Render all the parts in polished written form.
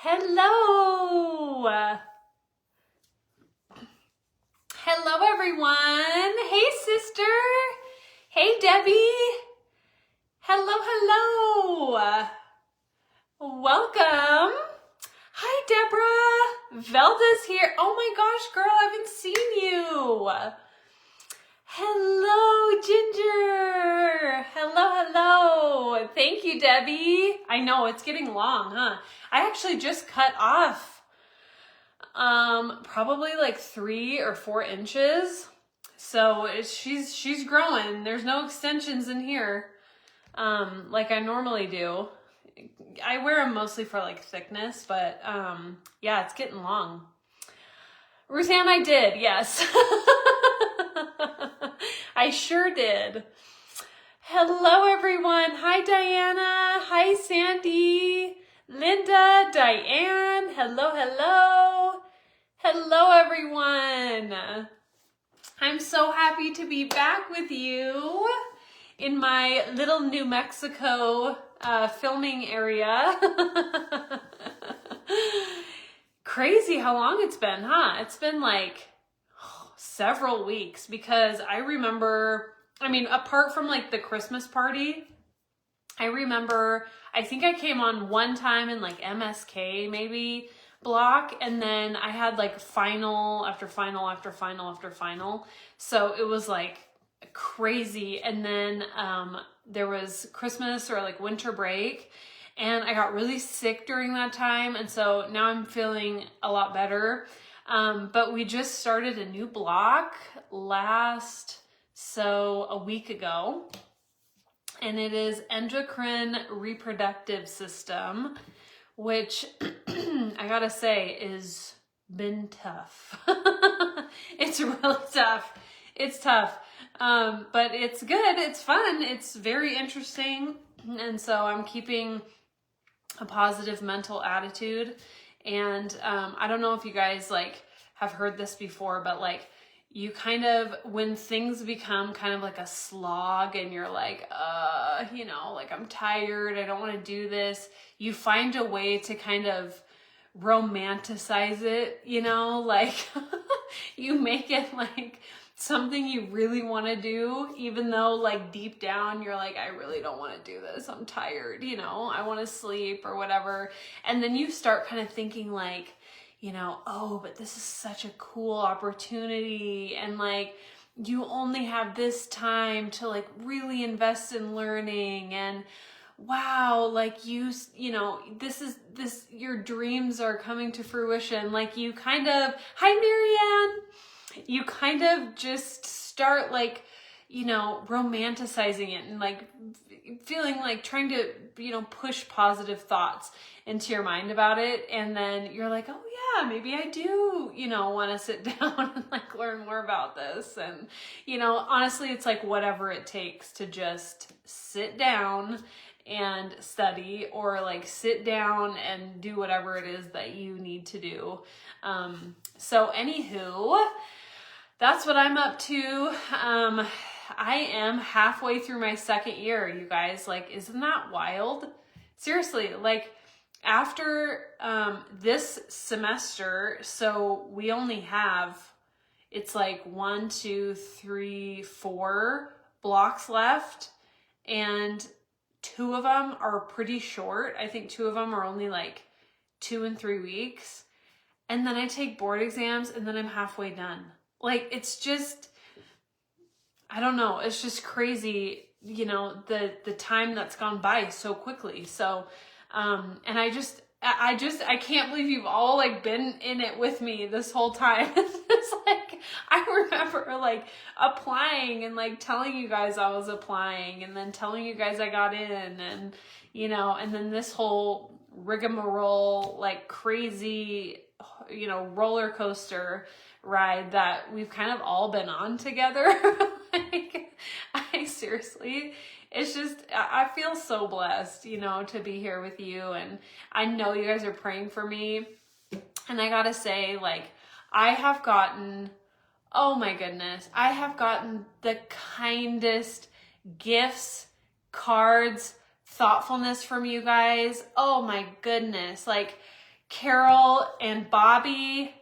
Hello! Hello everyone! Hey sister! Hey Debbie! Hello, hello! Welcome! Hi Deborah! Velda's here. Oh my gosh, girl, I haven't seen you! Hello, Ginger! Hello, hello! Thank you, Debbie. I know, it's getting long, huh? I actually just cut off probably like 3 or 4 inches. So she's growing. There's no extensions in here like I normally do. I wear them mostly for like thickness, but yeah, it's getting long. Ruthann, I did, yes. I sure did. Hello, everyone. Hi, Diana. Hi, Sandy. Linda, Diane. Hello, hello. Hello, everyone. I'm so happy to be back with you in my little New Mexico filming area. Crazy how long it's been, huh? It's been like several weeks, because I remember, I mean, apart from like the Christmas party, I remember, I think I came on one time in like MSK maybe block, and then I had like final after final after final after final. So it was like crazy. And then there was Christmas or like winter break, and I got really sick during that time. And so now I'm feeling a lot better. But we just started a new block a week ago, and it is endocrine reproductive system, which I gotta say is been tough. It's really tough. It's tough. But it's good. It's fun. It's very interesting. And so I'm keeping a positive mental attitude. And I don't know if you guys like have heard this before, but like you kind of, when things become kind of like a slog and you're like, you know, like I'm tired, I don't want to do this, you find a way to kind of romanticize it, you know, like you make it like something you really want to do, even though like deep down you're like, I really don't want to do this, I'm tired, you know, I want to sleep or whatever. And then you start kind of thinking like, you know, oh, but this is such a cool opportunity, and like you only have this time to like really invest in learning, and wow, like you know, this your dreams are coming to fruition. Like you kind of, hi Marianne, you kind of just start like, you know, romanticizing it and like feeling like trying to, you know, push positive thoughts into your mind about it. And then you're like, oh yeah, maybe I do, you know, want to sit down and like learn more about this. And, you know, honestly, it's like whatever it takes to just sit down and study, or like sit down and do whatever it is that you need to do. So anywho, that's what I'm up to. I am halfway through my 2nd year, you guys. Like, isn't that wild? Seriously, like after this semester, so we only have, it's like 1, 2, 3, 4 blocks left, and 2 of them are pretty short. I think 2 of them are only like 2 and 3 weeks. And then I take board exams, and then I'm halfway done. Like, it's just, I don't know. It's just crazy, you know, the time that's gone by so quickly. So, and I can't believe you've all like been in it with me this whole time. It's like, I remember like applying and like telling you guys I was applying, and then telling you guys I got in, and, you know, and then this whole rigmarole, like crazy, you know, roller coaster ride that we've kind of all been on together. Like, I seriously, it's just, I feel so blessed, you know, to be here with you. And I know you guys are praying for me. And I gotta say, like, I have gotten, oh my goodness, I have gotten the kindest gifts, cards, thoughtfulness from you guys. Oh my goodness. Like, Carol and Bobby.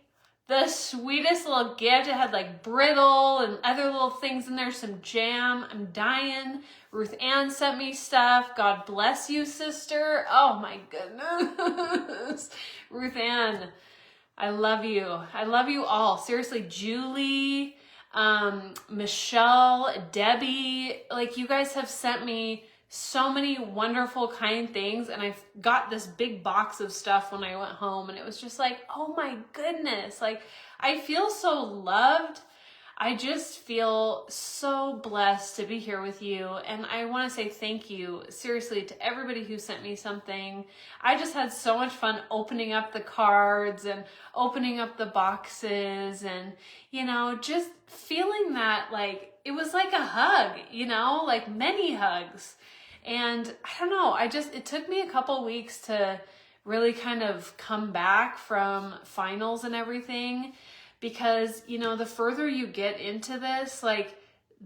The sweetest little gift. It had like brittle and other little things in there, some jam. I'm dying. Ruth Ann sent me stuff. God bless you, sister. Oh my goodness. Ruth Ann, I love you. I love you all. Seriously, Julie, Michelle, Debbie, like you guys have sent me so many wonderful, kind things, and I've got this big box of stuff when I went home, and it was just like, oh my goodness, like I feel so loved. I just feel so blessed to be here with you, and I want to say thank you, seriously, to everybody who sent me something. I just had so much fun opening up the cards and opening up the boxes, and, you know, just feeling that, like, it was like a hug, you know, like many hugs. And I don't know, it took me a couple weeks to really kind of come back from finals and everything, because, you know, the further you get into this, like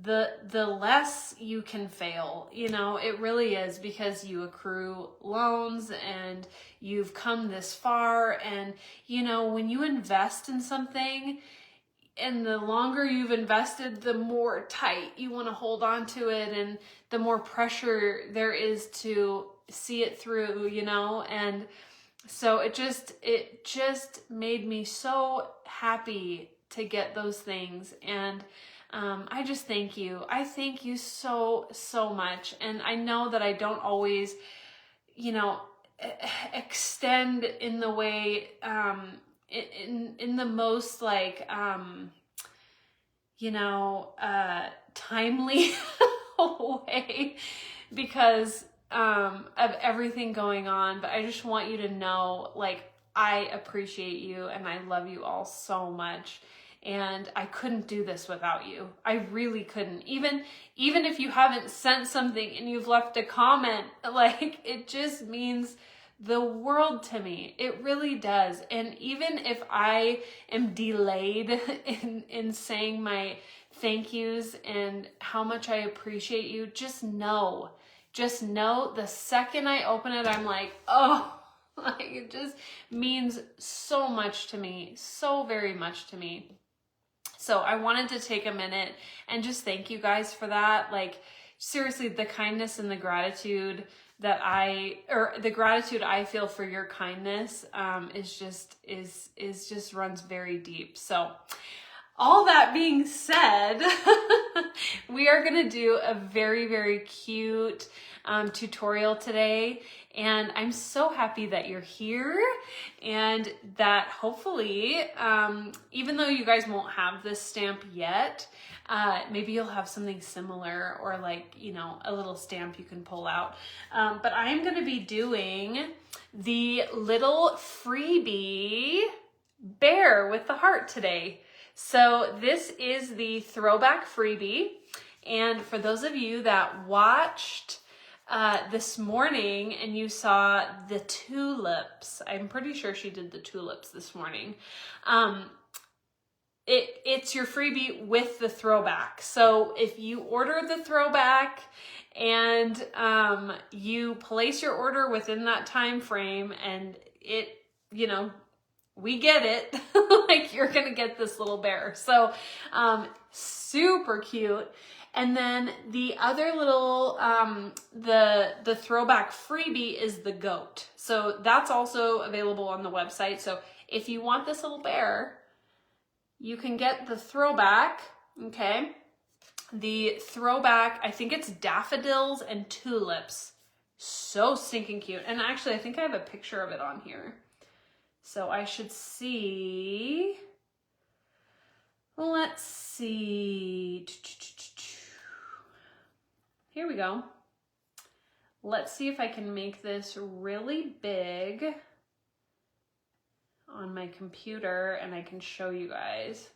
the less you can fail, you know, it really is, because you accrue loans and you've come this far. And, you know, when you invest in something, and the longer you've invested, the more tight you want to hold on to it, and the more pressure there is to see it through, you know. And so it just made me so happy to get those things. And I just thank you. I thank you so, so much. And I know that I don't always, you know, extend in the way, in the most like, you know, timely way, because of everything going on. But I just want you to know, like, I appreciate you and I love you all so much. And I couldn't do this without you. I really couldn't. Even if you haven't sent something and you've left a comment, like, it just means the world to me. It really does. And even if I am delayed in saying my thank yous and how much I appreciate you, just know the second I open it, I'm like, oh, like, it just means so much to me, so very much to me. So I wanted to take a minute and just thank you guys for that. Like, seriously, the kindness and the gratitude the gratitude I feel for your kindness is just runs very deep. So all that being said, we are going to do a very, very cute tutorial today. And I'm so happy that you're here, and that hopefully, even though you guys won't have this stamp yet, maybe you'll have something similar, or like, you know, a little stamp you can pull out. But I'm going to be doing the little freebie bear with the heart today. So this is the throwback freebie. And for those of you that watched this morning and you saw the tulips, I'm pretty sure she did the tulips this morning. It's your freebie with the throwback. So if you order the throwback and you place your order within that time frame, and it, you know, we get it, like, you're gonna get this little bear. So super cute. And then the other little, the throwback freebie is the goat. So that's also available on the website. So if you want this little bear, you can get the throwback, okay? The throwback, I think it's daffodils and tulips. So stinking cute. And actually, I think I have a picture of it on here. So I should see, let's see. Here we go. Let's see if I can make this really big on my computer and I can show you guys.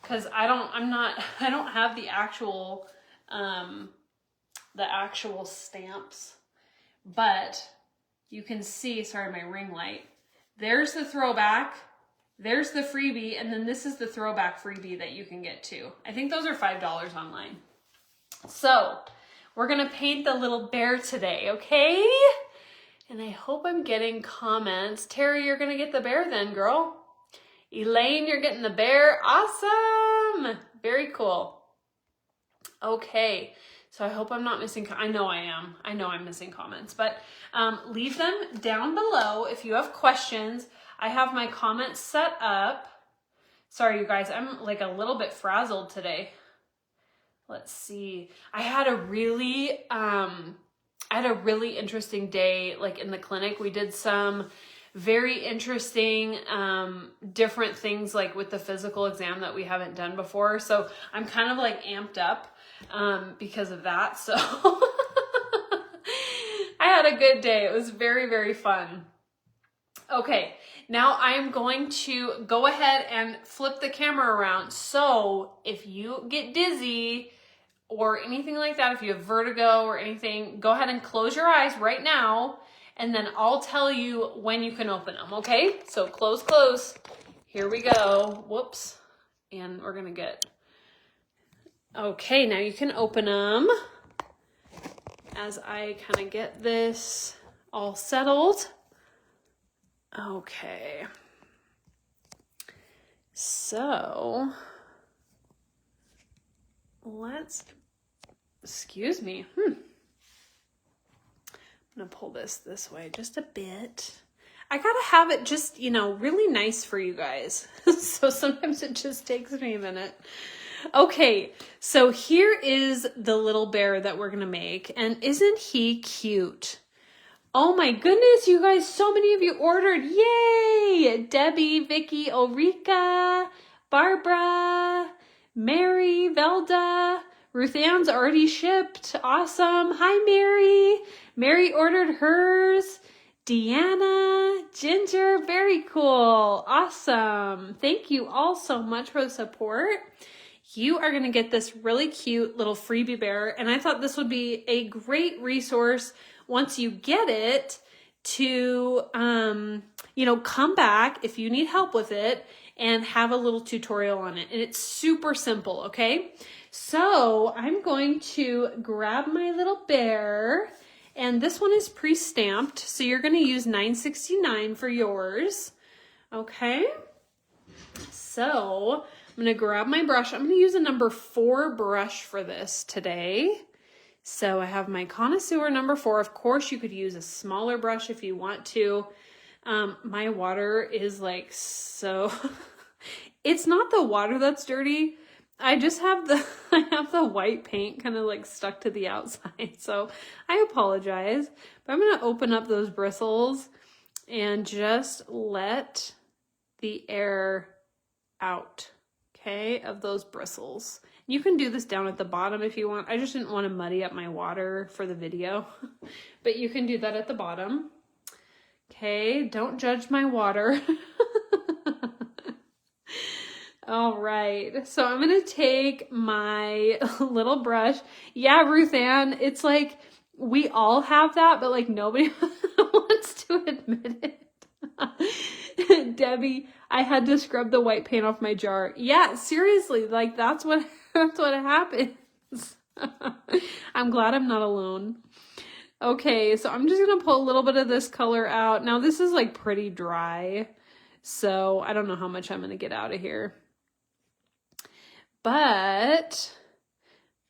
Cause I don't have the actual stamps, but you can see, sorry, my ring light. There's the throwback, there's the freebie, and then this is the throwback freebie that you can get too. I think those are $5 online. So we're gonna paint the little bear today, okay? And I hope I'm getting comments. Terry, you're gonna get the bear then, girl. Elaine, you're getting the bear. Awesome. Very cool. Okay. So I hope I'm not missing, I know I am. I know I'm missing comments, but leave them down below if you have questions. I have my comments set up. Sorry, you guys, I'm like a little bit frazzled today. Let's see. I had a really interesting day, like in the clinic. We did some very interesting, different things like with the physical exam that we haven't done before. So I'm kind of like amped up, because of that. So I had a good day. It was very, very fun. Okay. Now I'm going to go ahead and flip the camera around. So if you get dizzy or anything like that, if you have vertigo or anything, go ahead and close your eyes right now, and then I'll tell you when you can open them, okay? So close, close. Here we go. Whoops. And we're gonna get, okay, now you can open them as I kind of get this all settled. Okay. So let's, excuse me. I'm gonna pull this way just a bit. I gotta have it just, you know, really nice for you guys. So sometimes it just takes me a minute. Okay, so here is the little bear that we're gonna make, and isn't he cute? Oh my goodness, you guys, so many of you ordered. Yay! Debbie, Vicky, Ulrika, Barbara, Mary, Velda, Ruth Ann's already shipped. Awesome. Hi, Mary. Mary ordered hers. Deanna, Ginger, very cool. Awesome. Thank you all so much for the support. You are going to get this really cute little freebie bear, and I thought this would be a great resource once you get it to, you know, come back if you need help with it and have a little tutorial on it. And it's super simple, okay? So I'm going to grab my little bear, and this one is pre-stamped. So you're going to use $9.69 for yours, okay? So I'm going to grab my brush. I'm going to use a number 4 brush for this today. So I have my connoisseur number 4. Of course, you could use a smaller brush if you want to. My water is like so, it's not the water that's dirty. I just have I have the white paint kind of like stuck to the outside. So I apologize, but I'm going to open up those bristles and just let the air out, okay, of those bristles. You can do this down at the bottom if you want. I just didn't want to muddy up my water for the video, but you can do that at the bottom. Okay, don't judge my water. All right, so I'm going to take my little brush. Yeah, Ruth Ann, it's like we all have that, but like nobody wants to admit it. Debbie, I had to scrub the white paint off my jar. Yeah, seriously, like that's what happens. I'm glad I'm not alone. Okay, so I'm just gonna pull a little bit of this color out. Now this is like pretty dry, so I don't know how much I'm gonna get out of here. But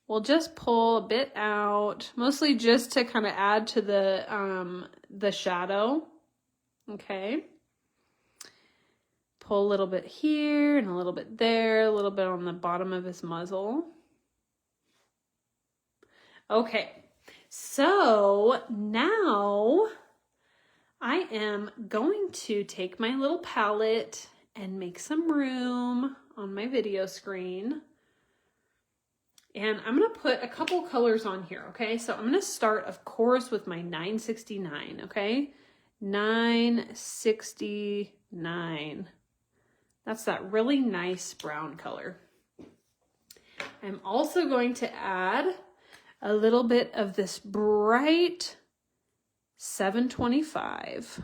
we'll just pull a bit out, mostly just to kind of add to the shadow. Okay. Pull a little bit here and a little bit there, a little bit on the bottom of his muzzle. Okay, so now I am going to take my little palette and make some room on my video screen. And I'm going to put a couple colors on here, okay? So I'm going to start, of course, with my 969, okay? 969. That's that really nice brown color. I'm also going to add a little bit of this bright 725.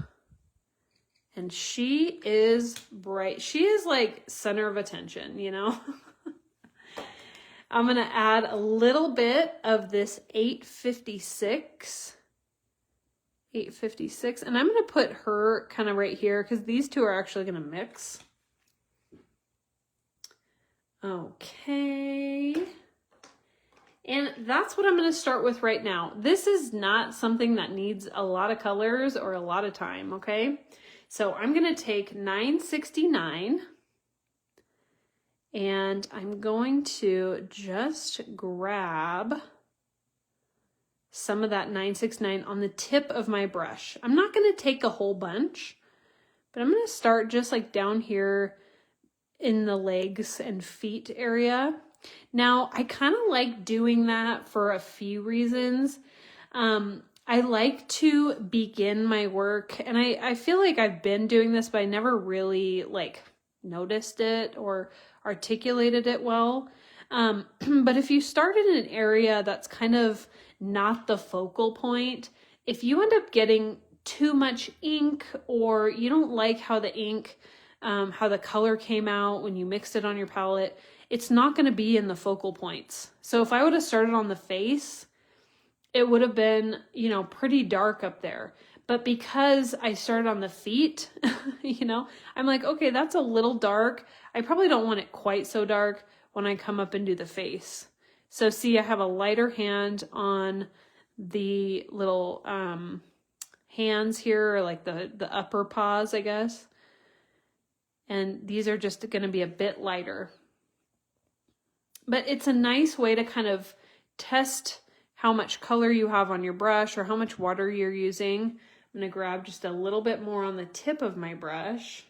And she is bright. She is like center of attention, you know? I'm going to add a little bit of this 856. 856. And I'm going to put her kind of right here because these two are actually going to mix. Okay. And that's what I'm going to start with right now. This is not something that needs a lot of colors or a lot of time, okay? So I'm going to take 969 and I'm going to just grab some of that 969 on the tip of my brush. I'm not going to take a whole bunch, but I'm going to start just like down here in the legs and feet area. Now, I kind of like doing that for a few reasons. I like to begin my work, and I feel like I've been doing this, but I never really like noticed it or articulated it well. But if you start in an area that's kind of not the focal point, if you end up getting too much ink or you don't like how the ink, how the color came out when you mixed it on your palette, it's not going to be in the focal points. So if I would have started on the face, it would have been, you know, pretty dark up there. But because I started on the feet, you know, I'm like, okay, that's a little dark. I probably don't want it quite so dark when I come up and do the face. So see, I have a lighter hand on the little hands here, or like the upper paws, I guess. And these are just going to be a bit lighter. But it's a nice way to kind of test how much color you have on your brush or how much water you're using. I'm going to grab just a little bit more on the tip of my brush.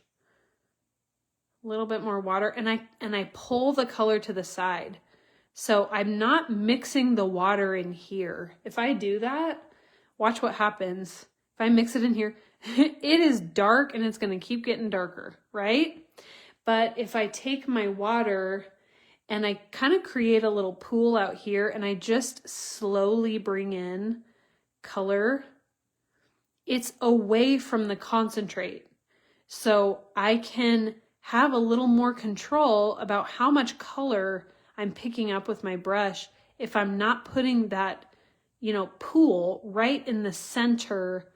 A little bit more water, and I pull the color to the side. So I'm not mixing the water in here. If I do that, watch what happens. If I mix it in here, it is dark and it's going to keep getting darker, right? But if I take my water and I kind of create a little pool out here and I just slowly bring in color, it's away from the concentrate. So I can have a little more control about how much color I'm picking up with my brush if I'm not putting that, you know, pool right in the center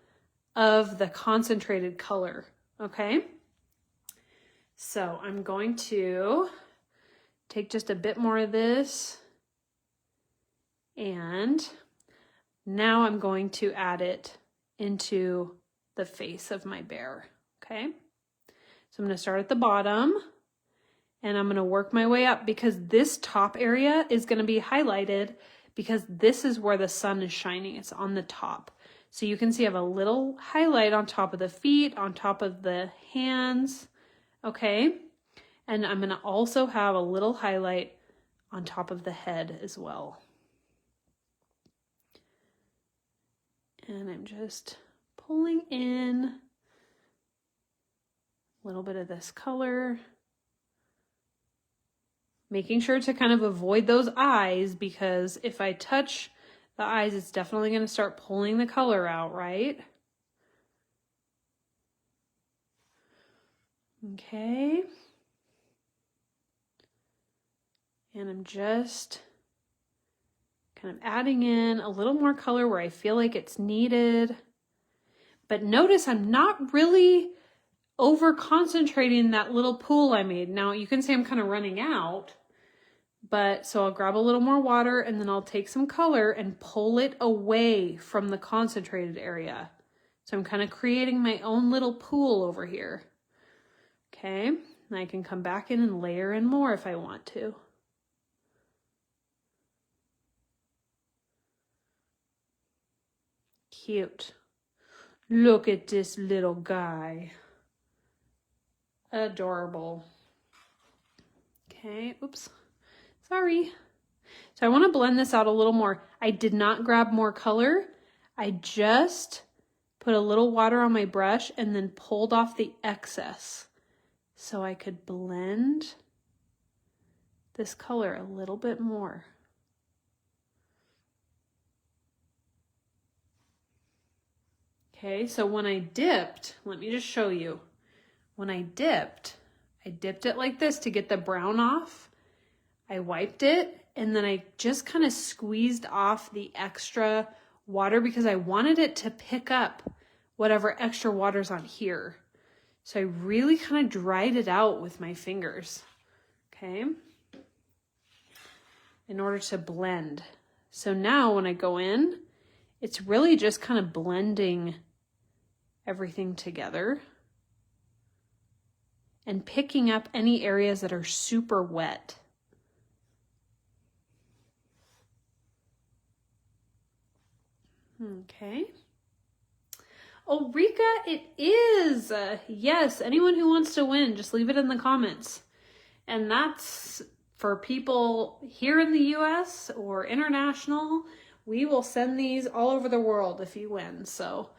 of the concentrated color, okay? So I'm going to take just a bit more of this, and now I'm going to add it into the face of my bear, okay? So I'm going to start at the bottom, and I'm going to work my way up because this top area is going to be highlighted because this is where the sun is shining. It's on the top. So you can see I have a little highlight on top of the feet, on top of the hands, okay? And I'm going to also have a little highlight on top of the head as well. And I'm just pulling in a little bit of this color, making sure to kind of avoid those eyes, because if I touch the eyes, it's definitely going to start pulling the color out, right? Okay. And I'm just kind of adding in a little more color where I feel like it's needed. But notice I'm not really over concentrating that little pool I made. Now you can see I'm kind of running out, but so I'll grab a little more water and then I'll take some color and pull it away from the concentrated area. So I'm kind of creating my own little pool over here. Okay, and I can come back in and layer in more if I want to. Cute. Look at this little guy. Adorable. Okay, oops. Sorry. So I want to blend this out a little more. I did not grab more color. I just put a little water on my brush and then pulled off the excess so I could blend this color a little bit more. Okay, so when I dipped, let me just show you. When I dipped it like this to get the brown off. I wiped it and then I just kind of squeezed off the extra water because I wanted it to pick up whatever extra water's on here. So I really kind of dried it out with my fingers, okay, in order to blend. So now when I go in, it's really just kind of blending everything together and picking up any areas that are super wet. Okay. Oh, Rika, it is. Yes, anyone who wants to win, just leave it in the comments. And that's for people here in the US or international. We will send these all over the world if you win. So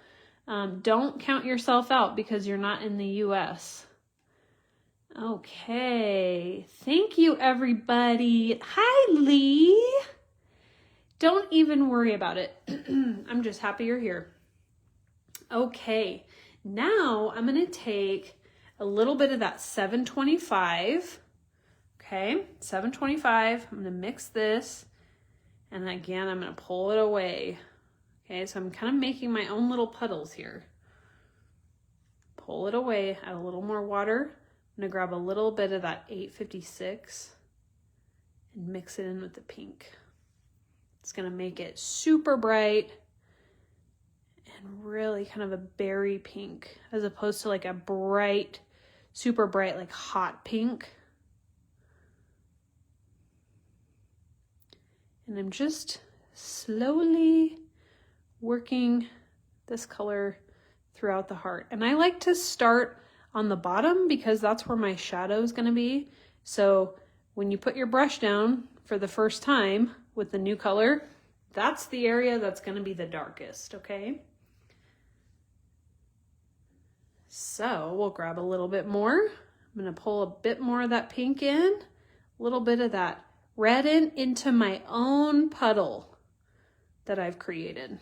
don't count yourself out because you're not in the US. Okay, thank you everybody. Hi Lee. Don't even worry about it. I'm just happy you're here. Okay, now I'm gonna take a little bit of that 725. Okay, 725, I'm gonna mix this. And again, I'm gonna pull it away. Okay, so I'm kind of making my own little puddles here. Pull it away, add a little more water. I'm gonna grab a little bit of that 856 and mix it in with the pink. It's gonna make it super bright and really kind of a berry pink as opposed to like a bright, super bright, like hot pink. And I'm just slowly working this color throughout the heart. And I like to start on the bottom because that's where my shadow is gonna be. So when you put your brush down for the first time with the new color, that's the area that's gonna be the darkest, okay? So we'll grab a little bit more. I'm gonna pull a bit more of that pink in, a little bit of that red into my own puddle that I've created.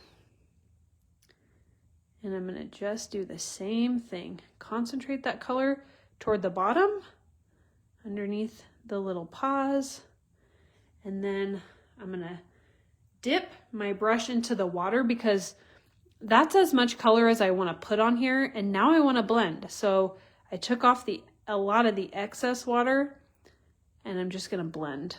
And I'm gonna just do the same thing. Concentrate that color toward the bottom, underneath the little paws. And then I'm gonna dip my brush into the water because that's as much color as I wanna put on here. And now I wanna blend. So I took off a lot of the excess water and I'm just gonna blend.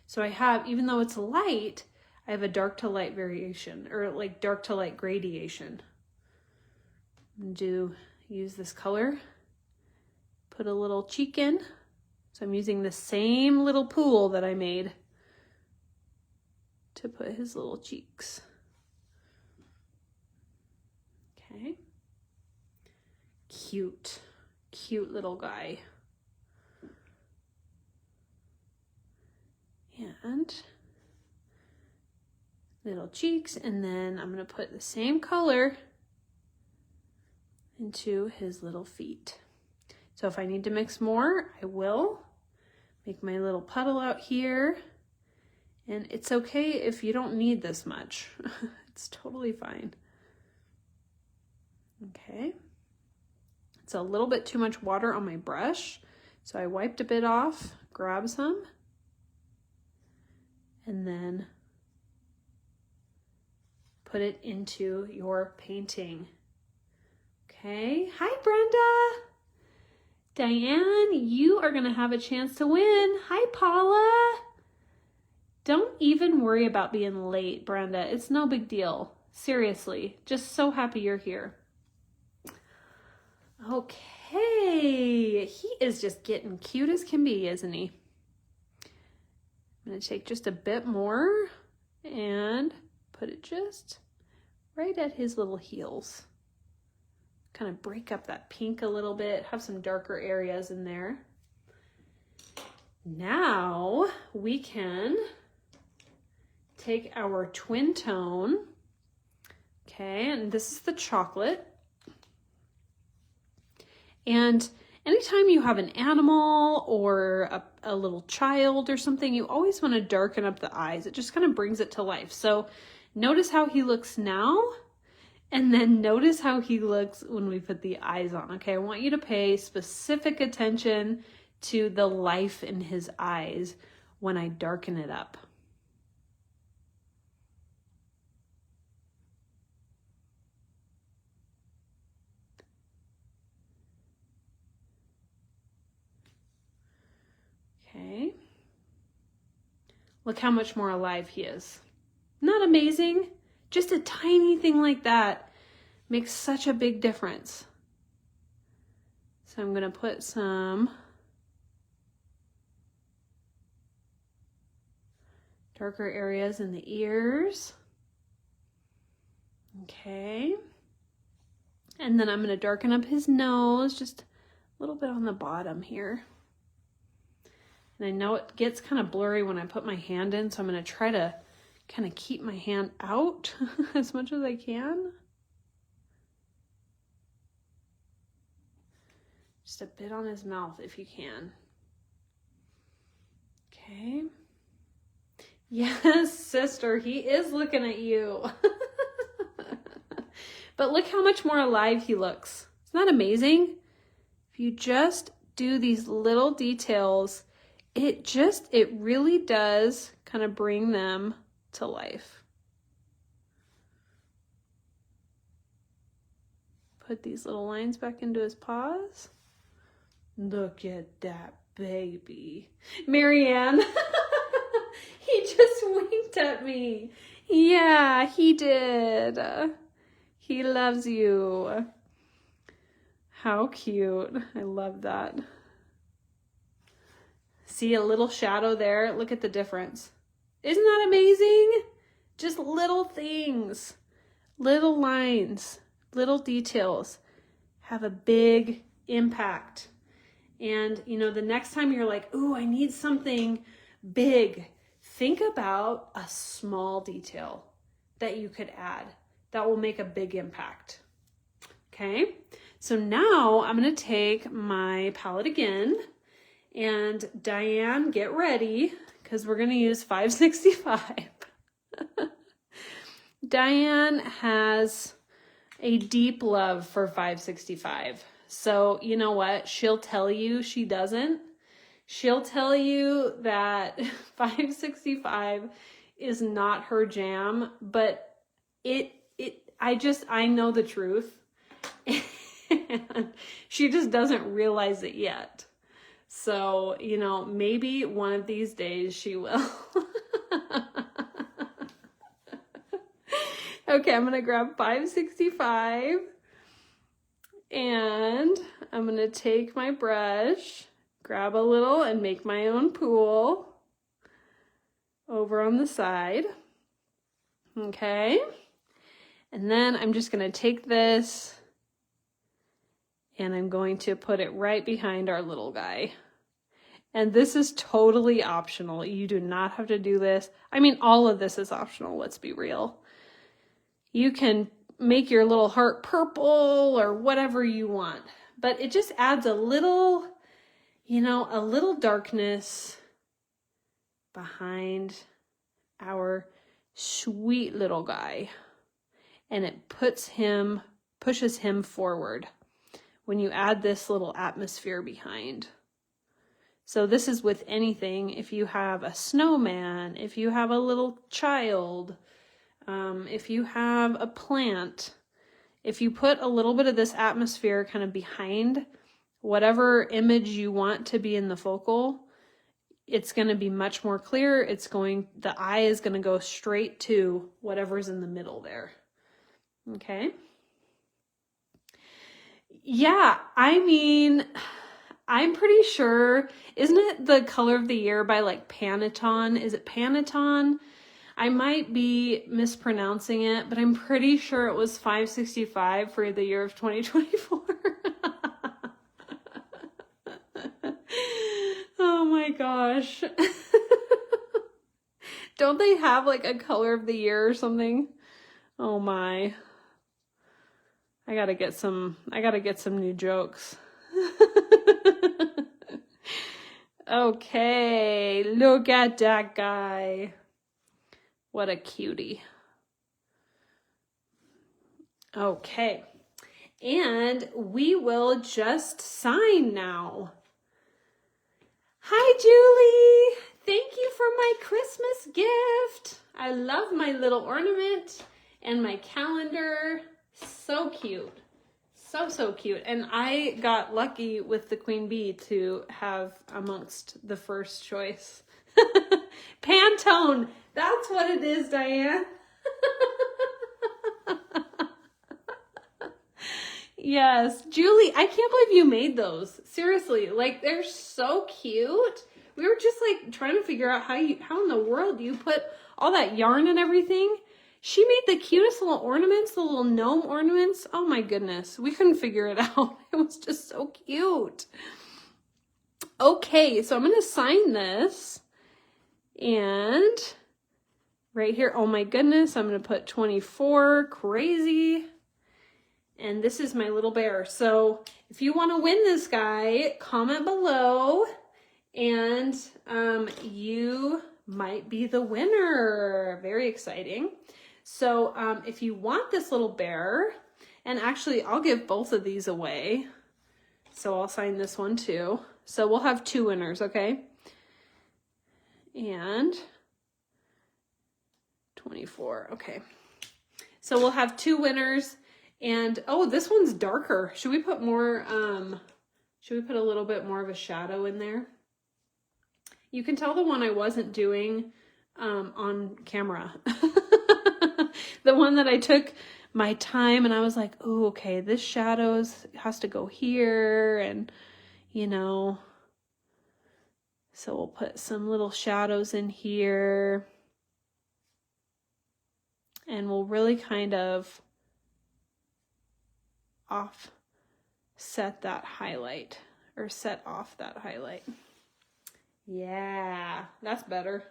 So I have, even though it's light, I have a dark to light variation, or like dark to light gradation. I'm gonna use this color, put a little cheek in. So I'm using the same little pool that I made to put his little cheeks. Okay. Cute, cute little guy. And little cheeks, and then I'm gonna put the same color into his little feet. So if I need to mix more, I will. Make my little puddle out here. And it's okay if you don't need this much. It's totally fine. Okay. It's a little bit too much water on my brush, so I wiped a bit off, grab some, and then put it into your painting. Okay, hi Brenda. Diane, you are gonna have a chance to win. Hi Paula. Don't even worry about being late, Brenda. It's no big deal. Seriously, just so happy you're here. Okay, he is just getting cute as can be, isn't he? I'm gonna take just a bit more and put it just right at his little heels. Kind of break up that pink a little bit, have some darker areas in there. Now we can take our Twintone, okay, and this is the chocolate. And anytime you have an animal or a little child or something, you always want to darken up the eyes. It just kind of brings it to life. So notice how he looks now, and then notice how he looks when we put the eyes on. Okay, I want you to pay specific attention to the life in his eyes when I darken it up. Look how much more alive he is. Not amazing? Just a tiny thing like that makes such a big difference. So I'm gonna put some darker areas in the ears. Okay. And then I'm gonna darken up his nose, just a little bit on the bottom here. And I know it gets kind of blurry when I put my hand in, so I'm gonna try to kind of keep my hand out as much as I can. Just a bit on his mouth if you can. Okay. Yes, sister, he is looking at you. But look how much more alive he looks. Isn't that amazing? If you just do these little details, it really does kind of bring them to life. Put these little lines back into his paws. Look at that baby. Marianne, he just winked at me. Yeah, he did. He loves you. How cute. I love that. See a little shadow there? Look at the difference. Isn't that amazing? Just little things, little lines, little details have a big impact. And, you know, the next time you're like, ooh, I need something big, think about a small detail that you could add that will make a big impact. Okay, so now I'm going to take my palette again, and Diane, get ready because we're going to use 565. Diane has a deep love for 565. So you know what? She'll tell you she doesn't. She'll tell you that 565 is not her jam, but I know the truth. And she just doesn't realize it yet. So, you know, maybe one of these days she will. Okay, I'm going to grab 565 and I'm going to take my brush, grab a little and make my own pool over on the side. Okay. And then I'm just going to take this and I'm going to put it right behind our little guy. And this is totally optional. You do not have to do this. I mean, all of this is optional, let's be real. You can make your little heart purple or whatever you want, but it just adds a little, you know, a little darkness behind our sweet little guy. And it pushes him forward when you add this little atmosphere behind. So this is with anything. If you have a snowman, if you have a little child, if you have a plant, if you put a little bit of this atmosphere kind of behind whatever image you want to be in the focal, it's going to be much more clear. The eye is going to go straight to whatever's in the middle there. Okay. Yeah, I mean, I'm pretty sure, isn't it the color of the year by like Pantone? Is it Pantone? I might be mispronouncing it, but I'm pretty sure it was 565 for the year of 2024. Oh my gosh. Don't they have like a color of the year or something? Oh my. I gotta get some new jokes. Okay, look at that guy. What a cutie. Okay, and we will just sign now. Hi, Julie. Thank you for my Christmas gift. I love my little ornament and my calendar. So cute. So cute. And I got lucky with the queen bee to have amongst the first choice. Pantone. That's what it is, Diane. Yes, Julie, I can't believe you made those. Seriously, like they're so cute. We were just like trying to figure out how in the world do you put all that yarn and everything. She made the cutest little ornaments, the little gnome ornaments. Oh my goodness, we couldn't figure it out. It was just so cute. Okay, so I'm gonna sign this, and right here, oh my goodness, I'm gonna put 24, crazy. And this is my little bear. So if you want to win this guy, comment below, and you might be the winner. Very exciting. So if you want this little bear, and actually I'll give both of these away. So I'll sign this one too. So we'll have 2 winners, okay? And 24, okay. So we'll have 2 winners. And, oh, this one's darker. Should we put more, should we put a little bit more of a shadow in there? You can tell the one I wasn't doing on camera. The one that I took my time and I was like, oh, okay, this shadows has to go here, and, you know, so we'll put some little shadows in here, and we'll really kind of set that highlight, or set off that highlight. Yeah, that's better.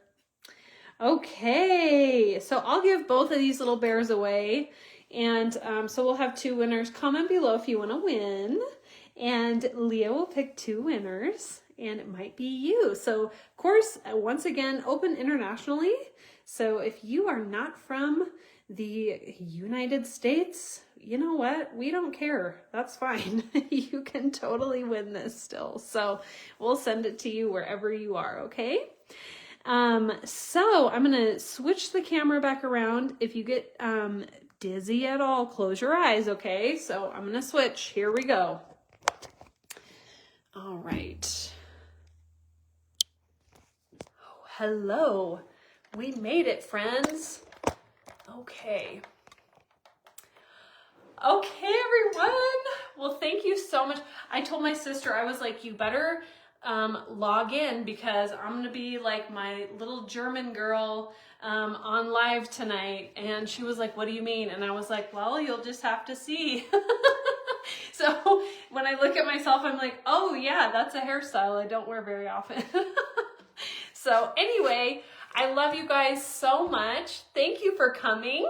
Okay, so I'll give both of these little bears away, and so we'll have 2 winners. Comment below if you want to win, and Leah will pick 2 winners, and it might be you. So of course, once again, open internationally. So if you are not from the United States, you know what? We don't care. That's fine. You can totally win this still. So we'll send it to you wherever you are, okay? So I'm going to switch the camera back around. If you get dizzy at all, close your eyes, okay? So I'm going to switch. Here we go. All right. Oh, hello. We made it, friends. Okay. Okay, everyone. Well, thank you so much. I told my sister, I was like, you better log in, because I'm going to be like my little German girl on live tonight. And she was like, what do you mean? And I was like, well, you'll just have to see. So when I look at myself, I'm like, oh yeah, that's a hairstyle I don't wear very often. So anyway, I love you guys so much. Thank you for coming.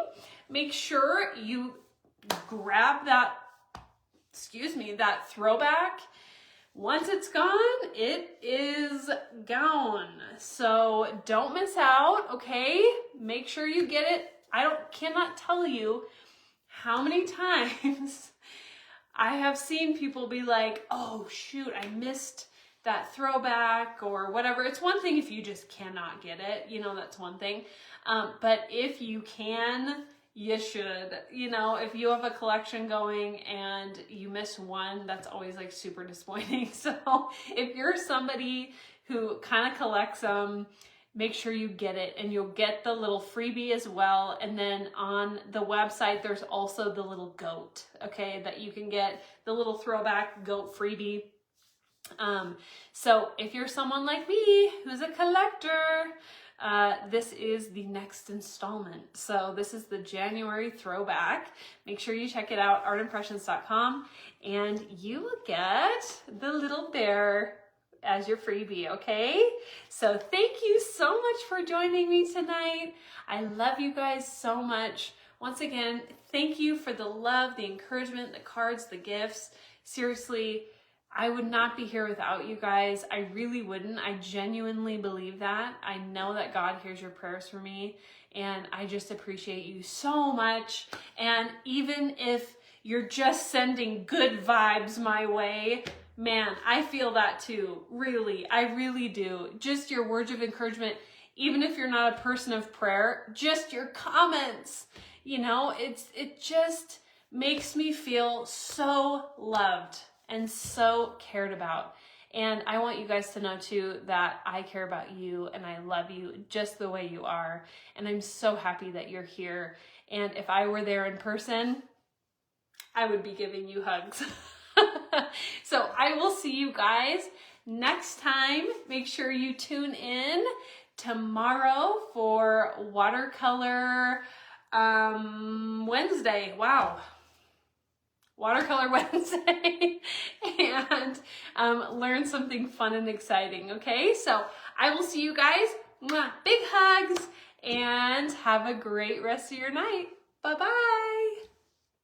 Make sure you grab that, that throwback. Once it's gone, it is gone. So don't miss out, okay? Make sure you get it. Cannot tell you how many times I have seen people be like, oh shoot, I missed that throwback or whatever. It's one thing if you just cannot get it, you know, that's one thing. But if you can, you should. You know, if you have a collection going and you miss one, that's always like super disappointing. So if you're somebody who kind of collects them, make sure you get it, and you'll get the little freebie as well. And then on the website, there's also the little goat, okay, that you can get, the little throwback goat freebie. So if you're someone like me who's a collector, this is the next installment. So this is the January throwback. Make sure you check it out, artimpressions.com, and you will get the little bear as your freebie, okay? So thank you so much for joining me tonight. I love you guys so much. Once again, thank you for the love, the encouragement, the cards, the gifts. Seriously, I would not be here without you guys. I really wouldn't. I genuinely believe that. I know that God hears your prayers for me, and I just appreciate you so much. And even if you're just sending good vibes my way, man, I feel that too. Really, I really do. Just your words of encouragement, even if you're not a person of prayer, just your comments, you know, it just makes me feel so loved and so cared about. And I want you guys to know too that I care about you and I love you just the way you are. And I'm so happy that you're here. And if I were there in person, I would be giving you hugs. So I will see you guys next time. Make sure you tune in tomorrow for Watercolor Wednesday. Wow. Watercolor Wednesday. And learn something fun and exciting. Okay, so I will see you guys. Mwah. Big hugs and have a great rest of your night. Bye-bye.